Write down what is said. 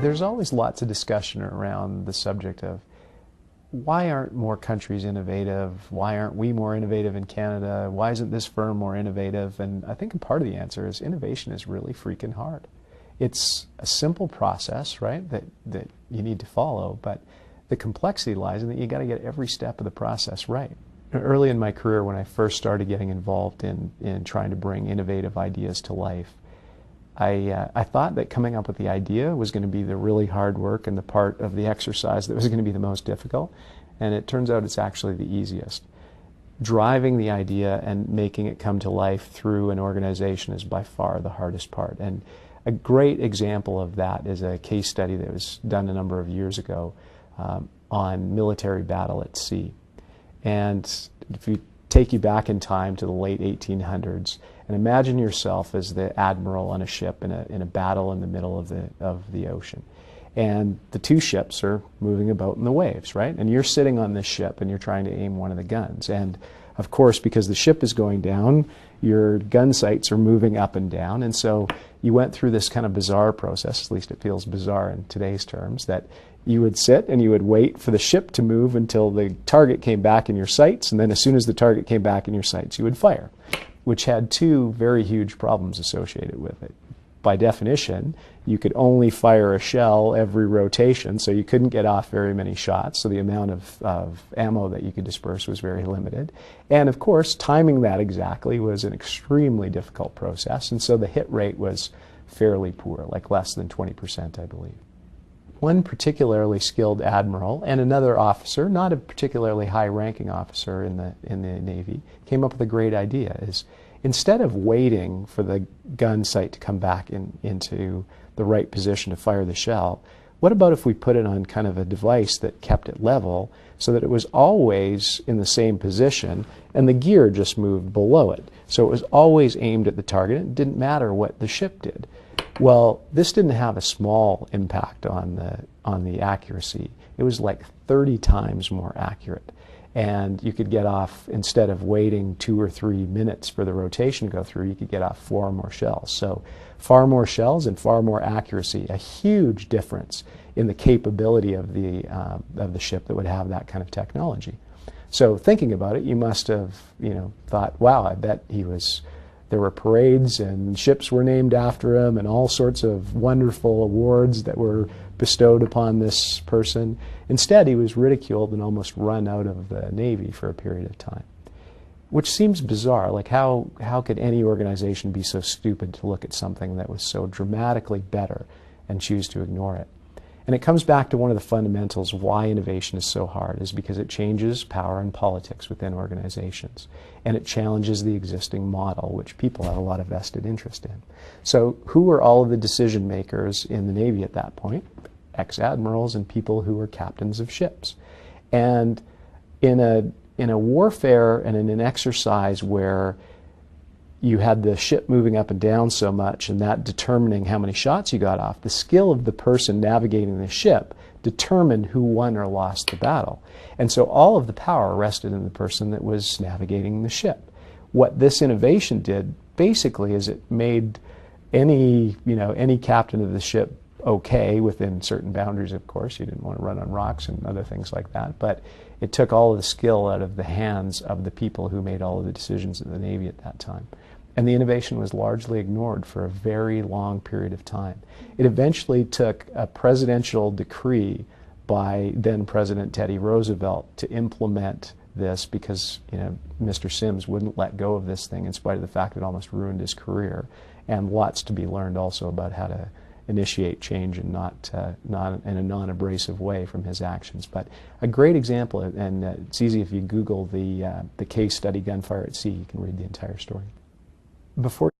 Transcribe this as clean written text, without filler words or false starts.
There's always lots of discussion around the subject of why aren't more countries innovative? Why aren't we more innovative in Canada? Why isn't this firm more innovative? And I think a part of the answer is innovation is really freaking hard. It's a simple process, right, that you need to follow, but the complexity lies in that you got to get every step of the process right. Early in my career, when I first started getting involved in trying to bring innovative ideas to life, I thought that coming up with the idea was going to be the really hard work and the part of the exercise that was going to be the most difficult, and it turns out it's actually the easiest. Driving the idea and making it come to life through an organization is by far the hardest part. And a great example of that is a case study that was done a number of years ago on military battle at sea. And if you take you back in time to the late 1800s and imagine yourself as the admiral on a ship in a battle in the middle of the ocean. And the two ships are moving about in the waves, right? And you're sitting on this ship and you're trying to aim one of the guns. And of course, because the ship is going down, your gun sights are moving up and down. And so you went through this kind of bizarre process, at least it feels bizarre in today's terms, that you would sit and you would wait for the ship to move until the target came back in your sights, and then as soon as the target came back in your sights, you would fire, which had two very huge problems associated with it. By definition, you could only fire a shell every rotation, so you couldn't get off very many shots, so the amount of ammo that you could disperse was very limited. And of course, timing that exactly was an extremely difficult process, and so the hit rate was fairly poor, like less than 20%, I believe. One particularly skilled admiral and another officer, not a particularly high-ranking officer in the Navy, came up with a great idea. Is instead of waiting for the gun sight to come back into the right position to fire the shell, what about if we put it on kind of a device that kept it level so that it was always in the same position and the gear just moved below it? So it was always aimed at the target. It didn't matter what the ship did. Well, this didn't have a small impact on the accuracy. It was like 30 times more accurate. And you could get off, instead of waiting 2 or 3 minutes for the rotation to go through, you could get off 4 more shells. So far more shells and far more accuracy, a huge difference in the capability of the ship that would have that kind of technology. So thinking about it, you must have, thought, wow, I bet there were parades and ships were named after him and all sorts of wonderful awards that were bestowed upon this person. Instead, he was ridiculed and almost run out of the Navy for a period of time, which seems bizarre. Like how could any organization be so stupid to look at something that was so dramatically better and choose to ignore it? And it comes back to one of the fundamentals why innovation is so hard, is because it changes power and politics within organizations. And it challenges the existing model, which people have a lot of vested interest in. So who were all of the decision makers in the Navy at that point? Ex-admirals and people who were captains of ships. And in a warfare and in an exercise where you had the ship moving up and down so much and that determining how many shots you got off, the skill of the person navigating the ship determined who won or lost the battle. And so all of the power rested in the person that was navigating the ship. What this innovation did basically is it made any captain of the ship okay, within certain boundaries, of course. You didn't want to run on rocks and other things like that, but it took all of the skill out of the hands of the people who made all of the decisions in the Navy at that time. And the innovation was largely ignored for a very long period of time. It eventually took a presidential decree by then President Teddy Roosevelt to implement this, because Mr. Sims wouldn't let go of this thing in spite of the fact that it almost ruined his career, and lots to be learned also about how to initiate change and not in a non-abrasive way from his actions. But a great example, and it's easy if you Google the case study Gunfire at Sea, you can read the entire story. Before